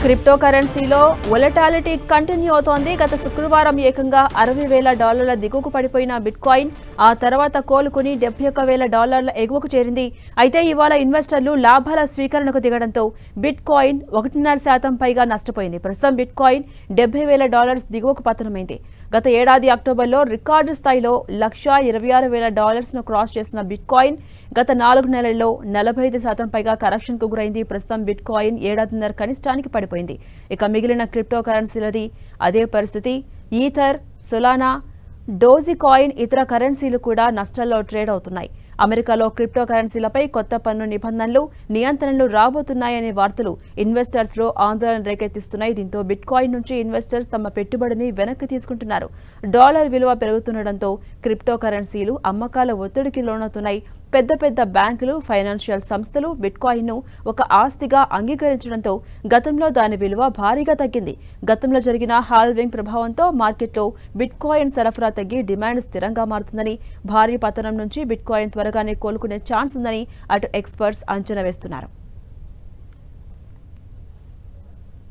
Crypto కరెన్సీలో volatility continue అవుతోంది. గత శుక్రవారం ఏకంగా $60,000 దిగువకు పడిపోయిన బిట్కాయిన్ ఆ తర్వాత కోలుకుని $71,000 ఎగువకు చేరింది. అయితే ఇవాళ ఇన్వెస్టర్లు లాభాల స్వీకరణకు దిగడంతో బిట్కాయిన్ 1.5% పైగా నష్టపోయింది. ప్రస్తుతం బిట్కాయిన్ $70,000 దిగువకు పతనమైంది. గత ఏడాది అక్టోబర్లో రికార్డు స్థాయిలో $126,000 క్రాస్ చేసిన బిట్కాయిన్ గత 4 నెలల్లో 45% పైగా కరెక్షన్ కు గురైంది. ప్రస్తుతం బిట్కాయిన్ ఏడాదిన్నర కనిష్టానికి పడిపోయింది. ఇక మిగిలిన క్రిప్టో కరెన్సీలది అదే పరిస్థితి. ఈథర్, సొలానా, డోజికాయిన్ ఇతర కరెన్సీలు కూడా నష్టాల్లో ట్రేడ్ అవుతున్నాయి. అమెరికాలో క్రిప్టో కరెన్సీలపై కొత్త పన్ను నిబంధనలు, నియంత్రణలు రాబోతున్నాయనే వార్తలు ఇన్వెస్టర్స్ లో ఆందోళన రేకెత్తిస్తున్నాయి. దీంతో బిట్కాయిన్ నుంచి ఇన్వెస్టర్స్ తమ పెట్టుబడిని వెనక్కి తీసుకుంటున్నారు. డాలర్ విలువ పెరుగుతుండటంతో క్రిప్టో కరెన్సీలు అమ్మకాల ఒత్తిడికి లోనవుతున్నాయి. పెద్ద పెద్ద బ్యాంకులు, ఫైనాన్షియల్ సంస్థలు బిట్కాయిన్ ను ఒక ఆస్తిగా అంగీకరించడంతో గతంలో దాని విలువ భారీగా తగ్గింది. గతంలో జరిగిన హాల్వింగ్ ప్రభావంతో మార్కెట్లో బిట్కాయిన్ సరఫరా తగ్గి డిమాండ్ స్థిరంగా మారుతుందని, భారీ పతనం నుంచి బిట్కాయిన్ త్వరగానే కోలుకునే ఛాన్స్ ఉందని అటు ఎక్స్పర్ట్స్ అంచనా వేస్తున్నారు.